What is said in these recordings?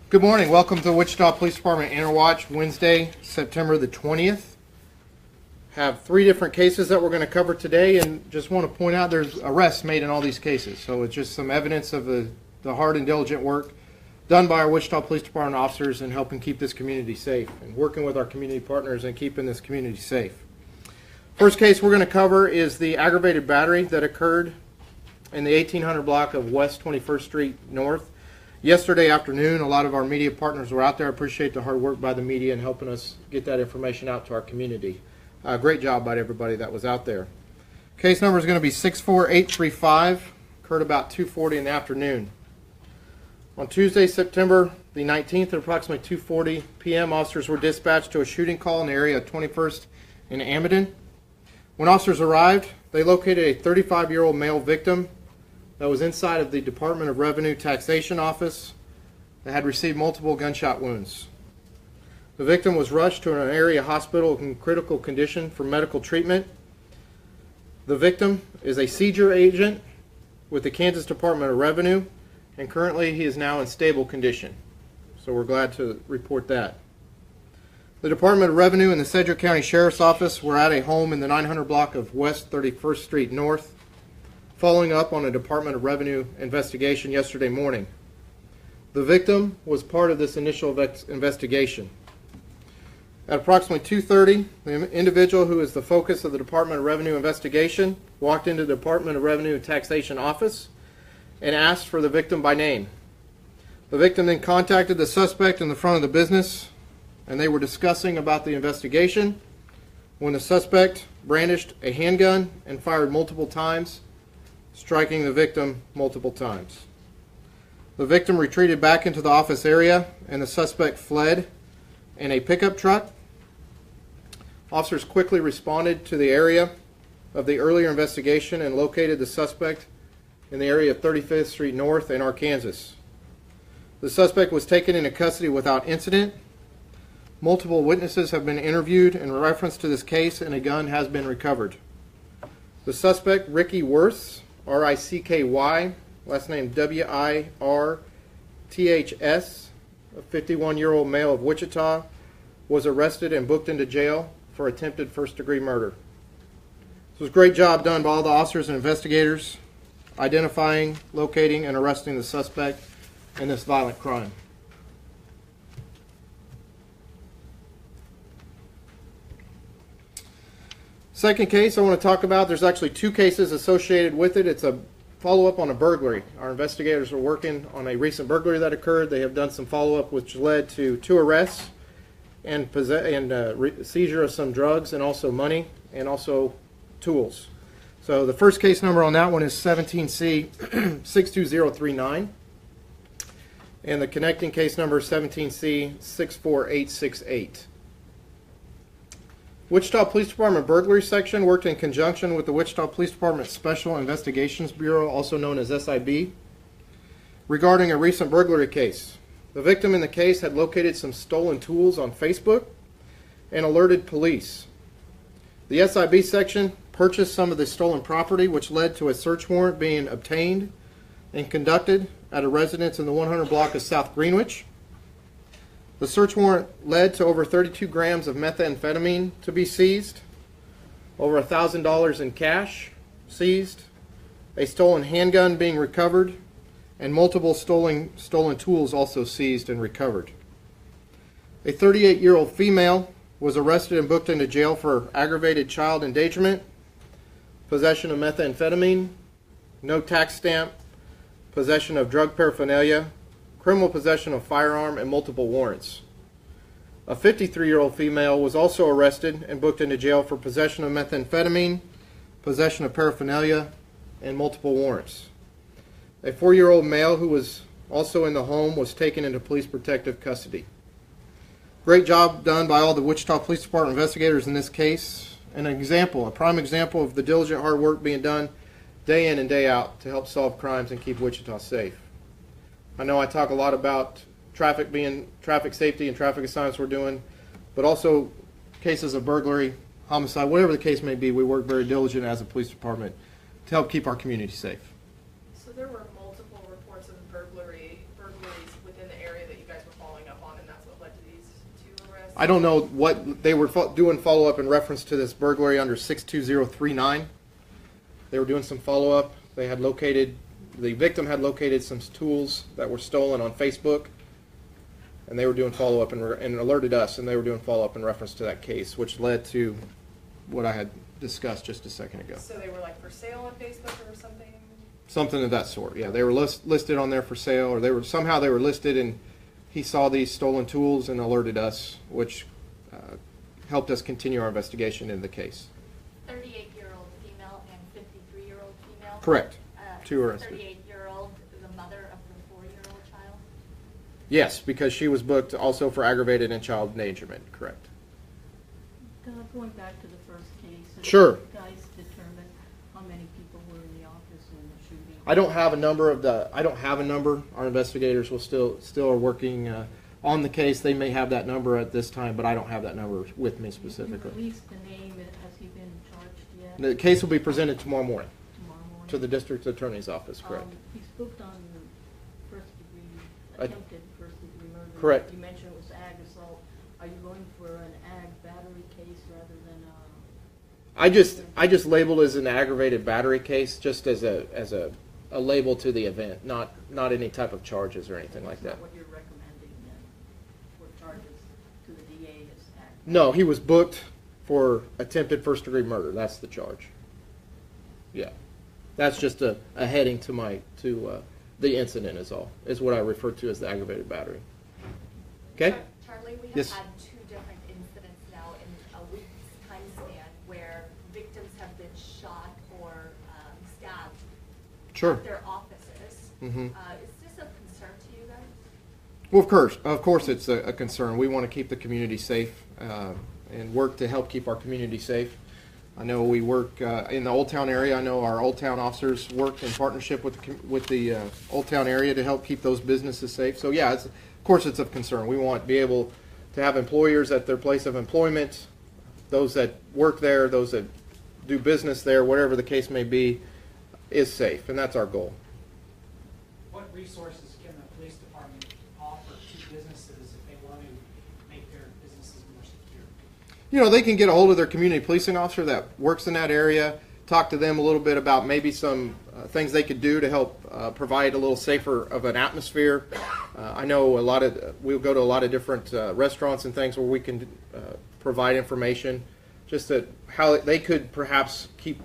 Good morning. Welcome to the Wichita Police Department Interwatch, Wednesday, September the 20th. Have three different cases that we're going to cover today, and just want to point out there's arrests made in all these cases. So it's just some evidence of the hard and diligent work done by our Wichita Police Department officers in helping keep this community safe and working with our community partners and keeping this community safe. First case we're going to cover is the aggravated battery that occurred in the 1800 block of West 21st Street North. Yesterday afternoon, a lot of our media partners were out there. I appreciate the hard work by the media in helping us get that information out to our community. Great job by everybody that was out there. Case number is going to be 64835, occurred about 2:40 in the afternoon. On Tuesday, September the 19th at approximately 2:40 p.m., officers were dispatched to a shooting call in the area of 21st and Amidon. When officers arrived, they located a 35-year-old male victim that was inside of the Department of Revenue Taxation office that had received multiple gunshot wounds. The victim was rushed to an area hospital in critical condition for medical treatment. The victim is a seizure agent with the Kansas Department of Revenue, and currently he is now in stable condition. So we're glad to report that. The Department of Revenue and the Sedgwick County Sheriff's Office were at a home in the 900 block of West 31st Street North, following up on a Department of Revenue investigation yesterday morning. The victim was part of this initial investigation. At approximately 2:30, the individual who is the focus of the Department of Revenue investigation walked into the Department of Revenue and Taxation office and asked for the victim by name. The victim then contacted the suspect in the front of the business, and they were discussing about the investigation when the suspect brandished a handgun and fired multiple times, striking the victim multiple times. The victim retreated back into the office area, and the suspect fled in a pickup truck. Officers quickly responded to the area of the earlier investigation and located the suspect in the area of 35th Street North in Arkansas. The suspect was taken into custody without incident. Multiple witnesses have been interviewed in reference to this case, and a gun has been recovered. The suspect, Ricky Wirths, R-I-C-K-Y, last name W-I-R-T-H-S, a 51-year-old male of Wichita, was arrested and booked into jail for attempted first-degree murder. This was a great job done by all the officers and investigators identifying, locating, and arresting the suspect in this violent crime. Second case I want to talk about, there's actually two cases associated with it. It's a follow-up on a burglary. Our investigators are working on a recent burglary that occurred. They have done some follow-up which led to 2 arrests and seizure of some drugs and also money and also tools. So the first case number on that one is 17C 62039, and the connecting case number is 17C 64868. Wichita Police Department Burglary Section worked in conjunction with the Wichita Police Department Special Investigations Bureau, also known as SIB, regarding a recent burglary case. The victim in the case had located some stolen tools on Facebook and alerted police. The SIB section purchased some of the stolen property, which led to a search warrant being obtained and conducted at a residence in the 100 block of South Greenwich. The search warrant led to over 32 grams of methamphetamine to be seized, over $1,000 in cash seized, a stolen handgun being recovered, and multiple stolen tools also seized and recovered. A 38-year-old female was arrested and booked into jail for aggravated child endangerment, possession of methamphetamine, no tax stamp, possession of drug paraphernalia, criminal possession of firearm, and multiple warrants. A 53-year-old female was also arrested and booked into jail for possession of methamphetamine, possession of paraphernalia, and multiple warrants. A 4-year-old male who was also in the home was taken into police protective custody. Great job done by all the Wichita Police Department investigators in this case. A prime example of the diligent hard work being done day in and day out to help solve crimes and keep Wichita safe. I know I talk a lot about traffic safety and traffic assignments we're doing, but also cases of burglary, homicide, whatever the case may be, we work very diligent as a police department to help keep our community safe. So there were multiple reports of burglaries within the area that you guys were I don't know what they were doing follow-up in reference to this burglary under 62039. They were doing some follow-up. They had located, the victim had located some tools that were stolen on Facebook, and they were doing follow-up and alerted us, and they were doing follow-up in reference to that case, which led to what I had discussed just a second ago. So they were like for sale on Facebook or something? Something of that sort, yeah. They were listed on there for sale, or they were somehow they were listed, and he saw these stolen tools and alerted us, which helped us continue our investigation in the case. 38-year-old female and 53-year-old female? Correct. Two arrested. 38-year-old, the mother of the 4-year-old child? Yes, because she was booked also for aggravated and child endangerment, correct. Going back to the first case. Sure. Did you guys determine how many people were in the office when the shooting? I don't have a number. Our investigators will still are working on the case. They may have that number at this time, but I don't have that number with me specifically. You released the name. Has he been charged yet? The case will be presented tomorrow morning Tomorrow morning? to the district attorney's office, correct. He's booked on attempted first-degree murder. Correct. You mentioned it was ag assault. Are you going for an ag battery case rather than I just labeled as an aggravated battery case, just as a label to the event, not any type of charges or anything like that. Not what you're recommending then for charges to the DA is ag? No, he was booked for attempted first-degree murder. That's the charge. Yeah, that's just a heading to the incident is what I refer to as the aggravated battery. Okay. Charlie, we have Yes. had 2 different incidents now in a week's time span where victims have been shot or stabbed Sure. at their offices. Mm-hmm. Is this of concern to you guys? Well, of course, it's a concern. We want to keep the community safe and work to help keep our community safe. I know we work in the Old Town area. I know our Old Town officers work in partnership with the Old Town area to help keep those businesses safe. So yeah, of course it's of concern. We want to be able to have employers at their place of employment, those that work there, those that do business there, whatever the case may be, is safe, and that's our goal. What resources can the police department offer to businesses if they want to make their businesses more secure? You know, they can get a hold of their community policing officer that works in that area, talk to them a little bit about maybe some things they could do to help provide a little safer of an atmosphere. I know we'll go to a lot of different restaurants and things where we can provide information, just that how they could perhaps keep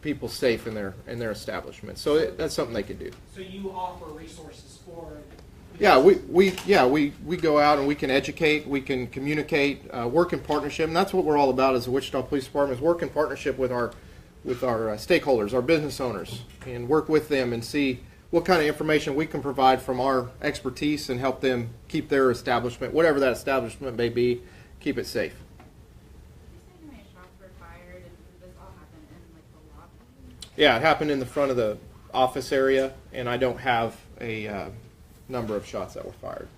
people safe in their establishment. So that's something they could do. So you offer resources for? Yeah, we go out and we can educate, we can communicate, work in partnership, and that's what we're all about as the Wichita Police Department, is work in partnership with our stakeholders, our business owners, and work with them and see what kind of information we can provide from our expertise and help them keep their establishment, whatever that establishment may be, keep it safe. Did you say how many shots were fired, and did this all happen in like the lobby? Yeah, it happened in the front of the office area, and I don't have a number of shots that were fired.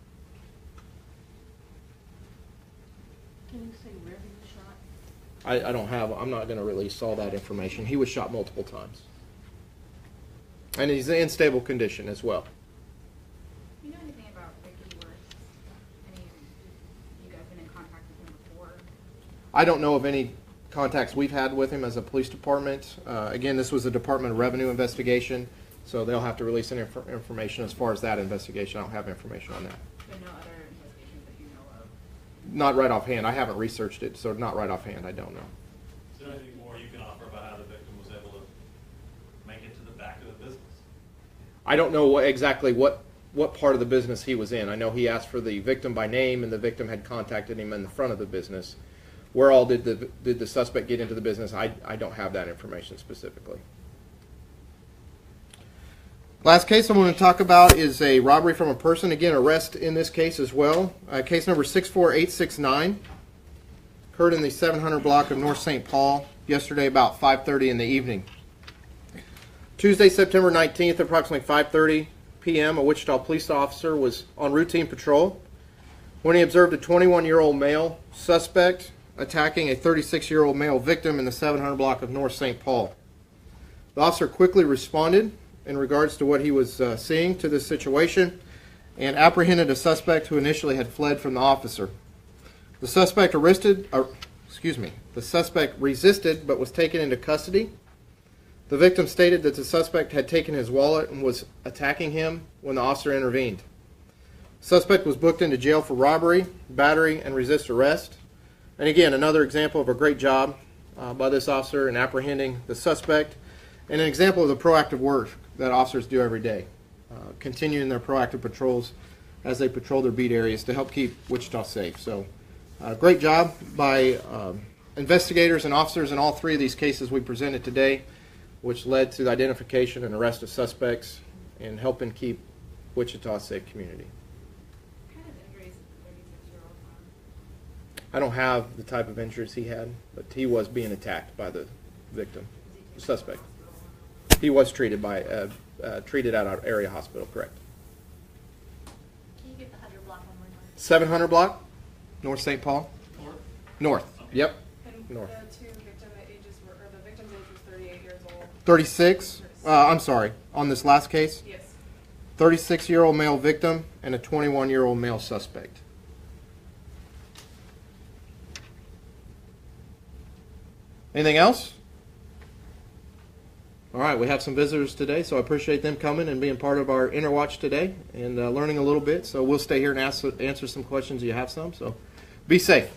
Can you say where he was shot? I'm not going to release all that information. He was shot multiple times. And he's in stable condition as well. Do you know anything about Ricky Worth? You guys been in contact with him before? I don't know of any contacts we've had with him as a police department. Again, this was a Department of Revenue investigation, so they'll have to release any information as far as that investigation. I don't have information on that. But no other investigations that you know of? Not right offhand. I haven't researched it, so not right offhand. I don't know. Is there anything more you can offer about how the victim was able to make it to the back of the business? I don't know exactly what part of the business he was in. I know he asked for the victim by name, and the victim had contacted him in the front of the business. Where all did the suspect get into the business? I don't have that information specifically. Last case I'm going to talk about is a robbery from a person. Again, arrest in this case as well. Case number 64869 occurred in the 700 block of North St. Paul yesterday about 5:30 in the evening. Tuesday, September 19th, approximately 5:30 p.m., a Wichita police officer was on routine patrol when he observed a 21-year-old male suspect attacking a 36-year-old male victim in the 700 block of North St. Paul. The officer quickly responded in regards to what he was seeing to this situation and apprehended a suspect who initially had fled from the officer. The suspect the suspect resisted but was taken into custody. The victim stated that the suspect had taken his wallet and was attacking him when the officer intervened. Suspect was booked into jail for robbery, battery, and resist arrest. And again, another example of a great job by this officer in apprehending the suspect, and an example of the proactive work that officers do every day, continuing their proactive patrols as they patrol their beat areas to help keep Wichita safe. So, great job by investigators and officers in all three of these cases we presented today, which led to the identification and arrest of suspects and helping keep Wichita a safe community. What kind of injuries did the 36-year-old have? I don't have the type of injuries he had, but he was being attacked by the victim, the suspect. He was treated treated at our area hospital, correct. Can you get the 100 block one more time? 700 block, North St. Paul? North. Yep. And North. the the victim's age was 38 years old. 36. I'm sorry. On this last case, Yes. 36-year-old male victim and a 21-year-old male suspect. Anything else? All right, we have some visitors today, so I appreciate them coming and being part of our Interwatch today and learning a little bit. So we'll stay here and answer some questions. You have some, so be safe.